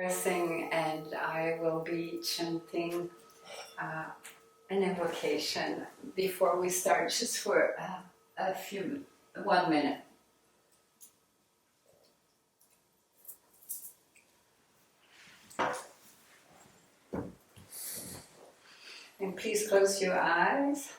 Sing, and I will be chanting an invocation before we start, just for 1 minute. And please close your eyes.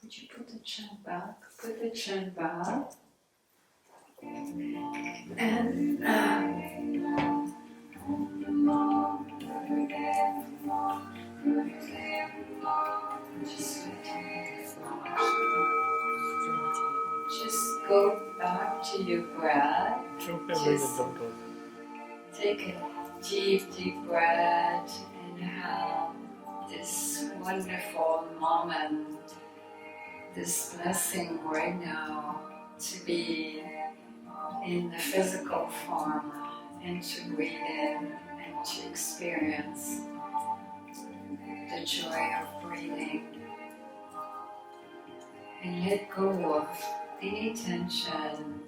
Would you put the chin back? Put the chin back. And just go back to your breath. Just take a deep breath and have this wonderful moment, this blessing right now, to be in the physical form and to breathe in and to experience the joy of breathing, and let go of any tension.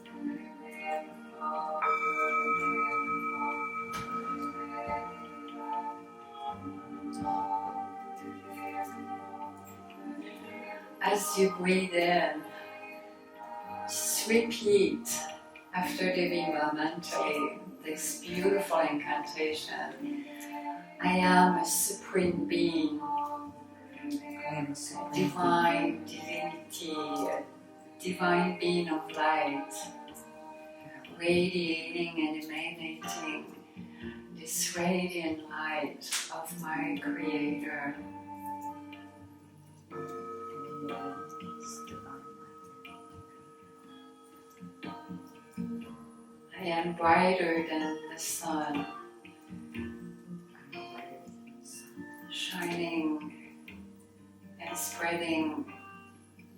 As you breathe in, just repeat after Devi Mayi Ma this beautiful incantation. I am a supreme being, divine divinity, a divine being of light, radiating and emanating this radiant light of my Creator. I am brighter than the sun, shining and spreading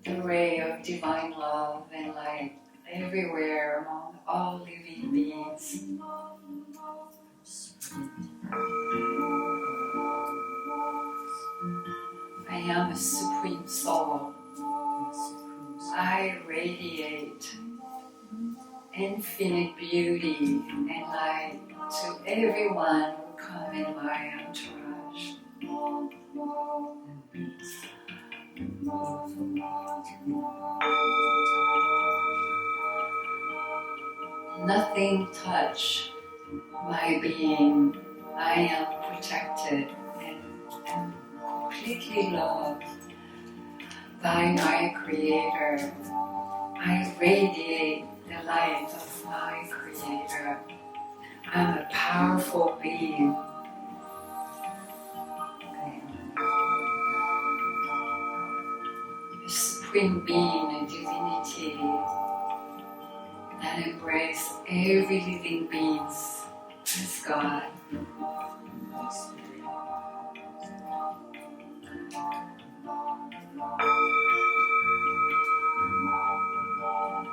the ray of divine love and light everywhere among all living beings. I am a supreme soul. I radiate infinite beauty and light to everyone who come in my entourage. Nothing touch my being. I am protected and am completely loved by my Creator. I radiate the light of my Creator. I'm a powerful being. A supreme being, a divinity that embraces every living being as God.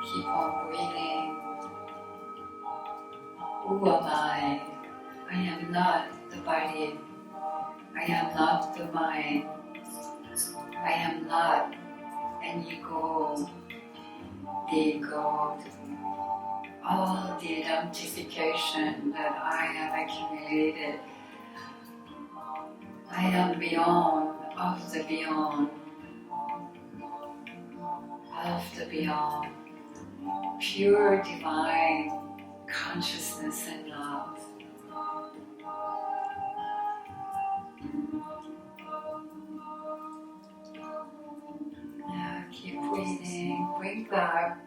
Keep on breathing. Who am I? I am not the body. I am not the mind. I am not an ego. the ego, all the identification that I have accumulated. I am beyond, of the beyond, pure divine consciousness and love. Now keep breathing, bring back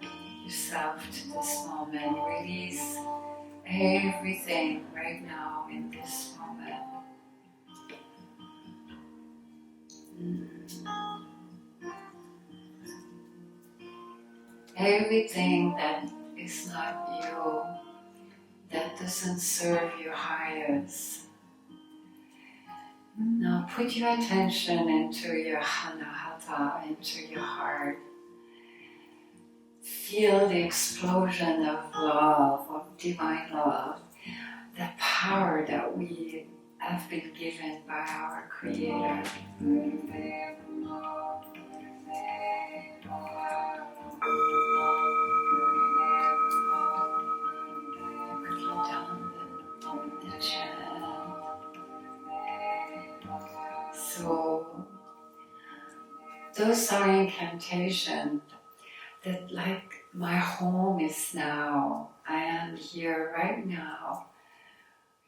yourself to this moment, release everything right now in this moment. Everything that is not you, that doesn't serve your highest. Now put your attention into your anahata, into your heart. Feel the explosion of love, of divine love, the power that we have been given by our Creator. The chant. So those are incantations that, like, my home is now. I am here right now.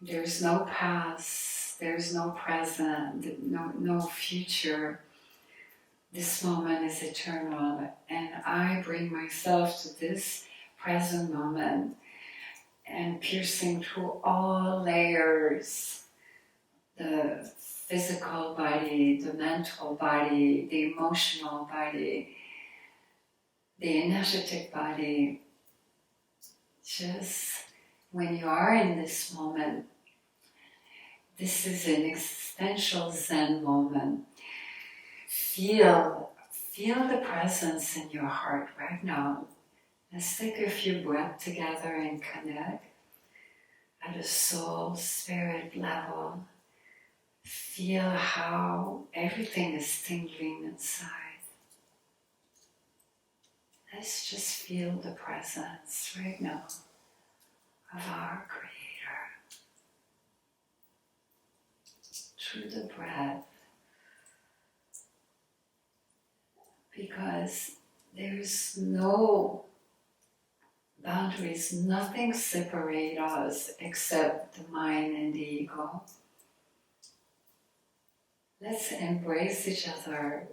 There's no past, there's no present, no future. This moment is eternal, and I bring myself to this present moment and piercing through all layers, the physical body, the mental body, the emotional body, the energetic body. Just when you are in this moment, this is an existential Zen moment. Feel the presence in your heart right now. Let's take a few breaths together and connect at a soul, spirit level. Feel how everything is tingling inside. Let's just feel the presence right now of our Creator through the breath, because there's no boundaries, nothing separates us except the mind and the ego. Let's embrace each other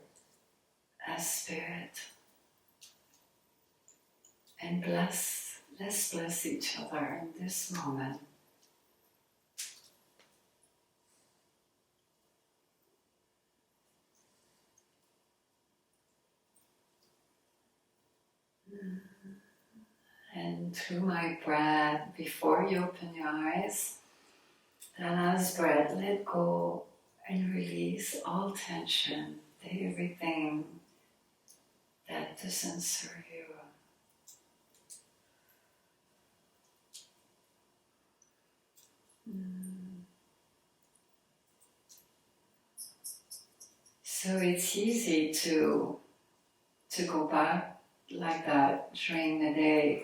as spirit and let's bless each other in this moment. And through my breath, before you open your eyes, the last breath, let go and release all tension, everything that doesn't serve you. So it's easy to go back like that during the day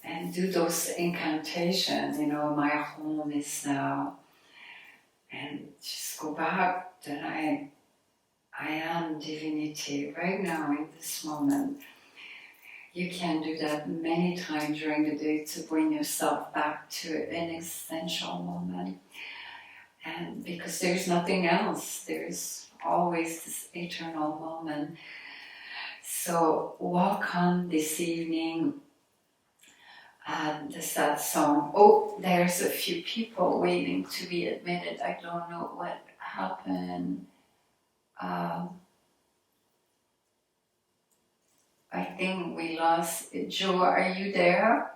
and do those incantations, my home is now, and just go back that I am divinity right now in this moment. You can do that many times during the day to bring yourself back to an existential moment. And because there's nothing else, there's always this eternal moment. So walk on this evening at the Satsang. Oh, there's a few people waiting to be admitted. I don't know what happened. I think we lost Joe. Are you there?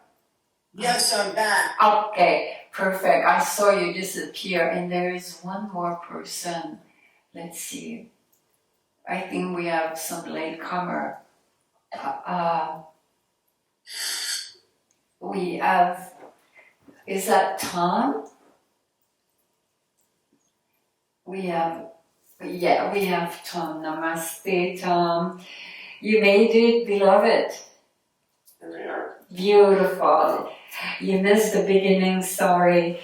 Yes, I'm back. Okay, perfect. I saw you disappear, and there is one more person. Let's see. I think we have some latecomer. We have. Is that Tom? We have Tom. Namaste, Tom. You made it, beloved. And they are. Beautiful. You missed the beginning, sorry.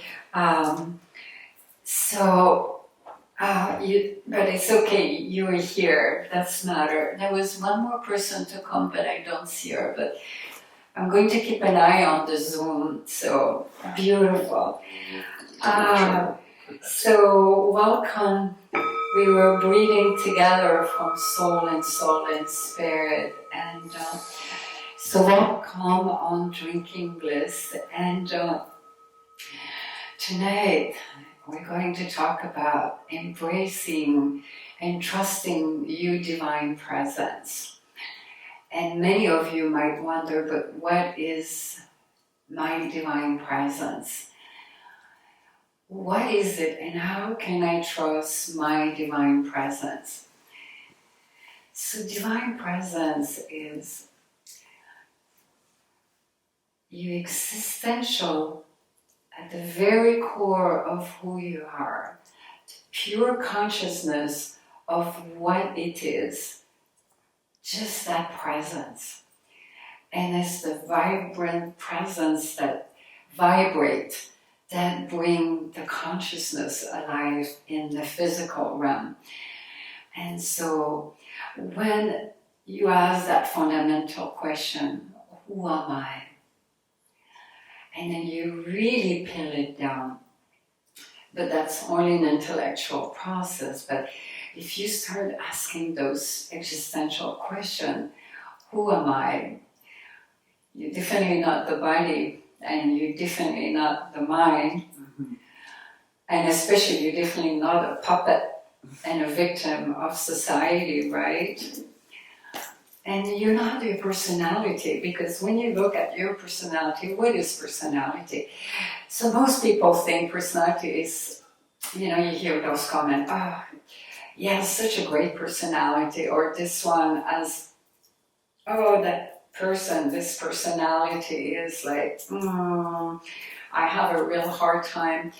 But it's okay, you were here, that's matter. There was one more person to come, but I don't see her, but I'm going to keep an eye on the Zoom, so beautiful. So welcome. We were breathing together from soul and spirit, and so welcome on Drinking Bliss. And tonight we're going to talk about embracing and trusting you, divine presence. And many of you might wonder, but what is my divine presence? What is it and how can I trust my divine presence? So divine presence is your existential at the very core of who you are, pure consciousness of what it is, just that presence. And it's the vibrant presence that vibrate, that bring the consciousness alive in the physical realm. And so when you ask that fundamental question, who am I? And then you really pin it down. But that's only an intellectual process. But if you start asking those existential questions, who am I? You're definitely not the body, and you're definitely not the mind, and especially you're definitely not a puppet and a victim of society, right? And you're not your personality, because when you look at your personality, what is personality? So most people think personality is, you hear those comments, yeah, such a great personality, or this one as, that person, this personality is like, I have a real hard time.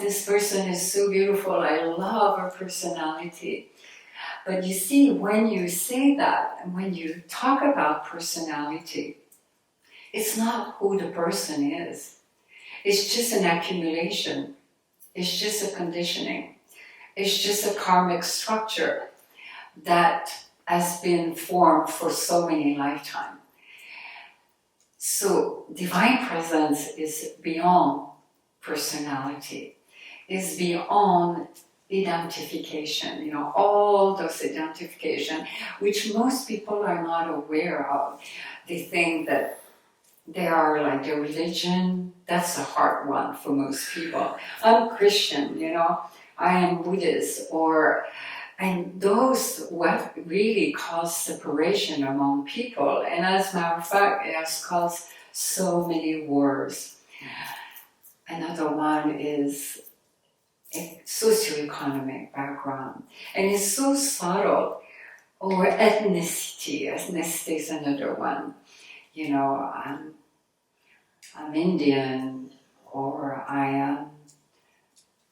This person is so beautiful, I love her personality. But you see, when you say that, and when you talk about personality, it's not who the person is. It's just an accumulation. It's just a conditioning. It's just a karmic structure that has been formed for so many lifetimes. So divine presence is beyond personality, is beyond identification, all those identification, which most people are not aware of. They think that they are like their religion. That's a hard one for most people. I'm Christian, I am Buddhist, and those what really cause separation among people. And as a matter of fact, it has caused so many wars. Another one is a socioeconomic background, and it's so subtle. Or ethnicity. Ethnicity is another one. I'm Indian, or I am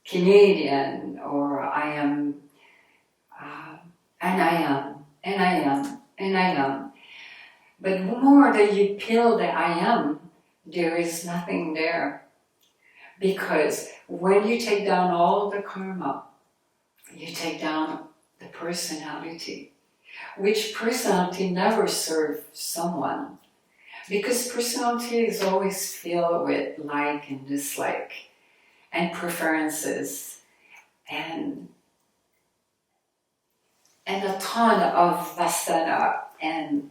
Canadian, or I am, and I am. But the more that you peel the I am, there is nothing there. Because when you take down all the karma, you take down the personality, which personality never serves someone. Because personality is always filled with like and dislike, and preferences, and a ton of vasana, and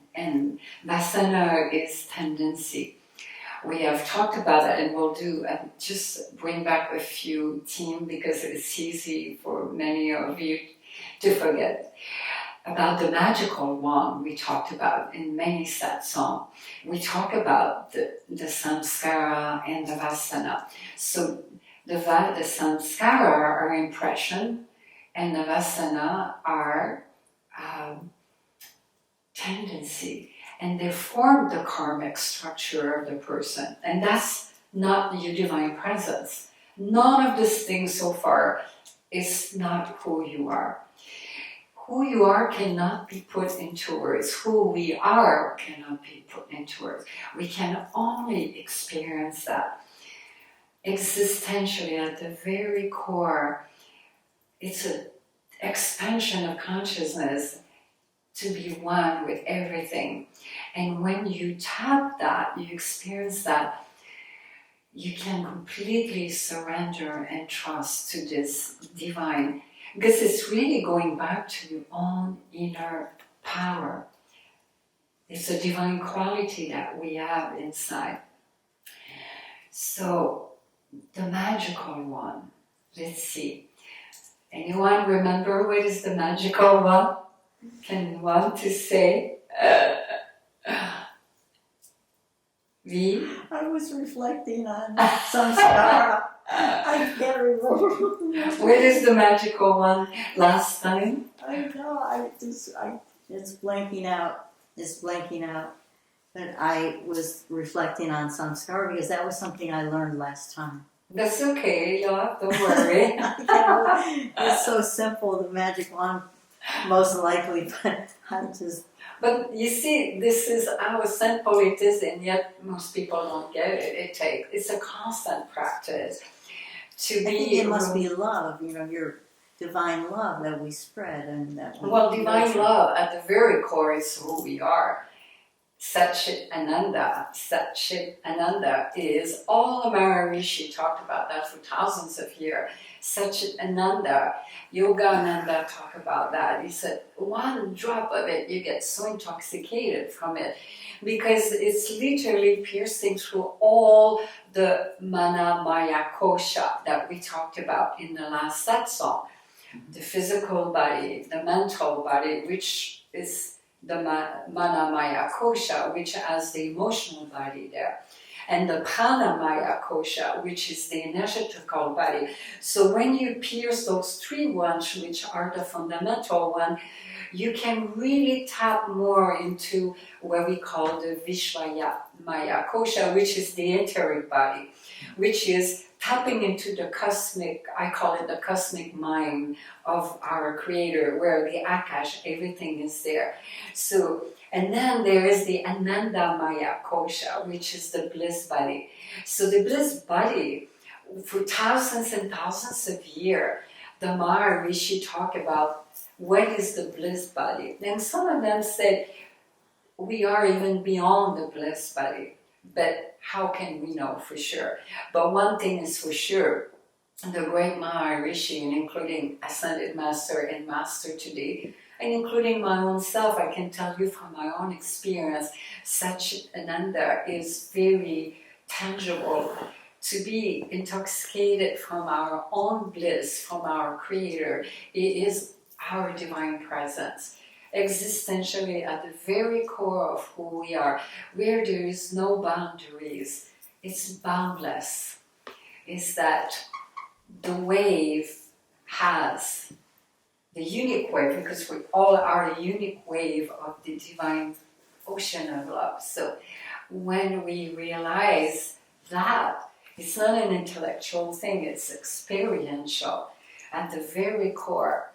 vasana is tendency. We have talked about it, and we'll do just bring back a few themes because it's easy for many of you to forget. About the magical wand we talked about in many satsang. We talk about the samskara and the vasana. So the samskara are impression, and the vasana are tendency. And they form the karmic structure of the person. And that's not your divine presence. None of these things so far is not who you are. who you are cannot be put into words. Who we are cannot be put into words. We can only experience that. Existentially, at the very core, it's an expansion of consciousness to be one with everything. And when you tap that, you experience that, you can completely surrender and trust to this divine, because it's really going back to your own inner power. It's a divine quality that we have inside. So, the magical one, let's see. Anyone remember what is the magical one? Can one to say? V? I was reflecting on samskara. I can't remember. What is the magical one last time? I know, it's blanking out. It's blanking out. But I was reflecting on samskara because that was something I learned last time. That's okay, yeah, don't worry. It's so simple, the magic wand, most likely, but I'm just... But you see, this is how simple it is, and yet most people don't get it. It's a constant practice to be... I think it must be love, your divine love that we spread. And that we divine love, at the very core, is who we are. Satchit Ananda. Satchit Ananda is all Maharishi talked about that for thousands of years. Satchit Ananda, Yogananda talked about that. He said, one drop of it, you get so intoxicated from it because it's literally piercing through all the mana maya kosha that we talked about in the last satsang. The physical body, the mental body, which is the mana maya kosha, which has the emotional body there, and the prana maya kosha, which is the energetical body. So when you pierce those three ones, which are the fundamental one, you can really tap more into what we call the vishwaya maya kosha, which is the etheric body, which is tapping into the cosmic, I call it the cosmic mind of our Creator, where the Akash, everything is there. So, and then there is the Ananda Maya Kosha, which is the bliss body. So the bliss body, for thousands and thousands of years, the Maharishi talk about what is the bliss body. And some of them said, we are even beyond the bliss body. But how can we know for sure? But one thing is for sure, the great Maharishi, and including Ascended Master and Master today, and including my own self, I can tell you from my own experience, Satchit Ananda is very tangible. To be intoxicated from our own bliss, from our Creator, it is our divine presence. Existentially at the very core of who we are, where there is no boundaries, it's boundless. Is that the wave has the unique wave, because we all are a unique wave of the divine ocean of love. So when we realize that, it's not an intellectual thing, it's experiential at the very core.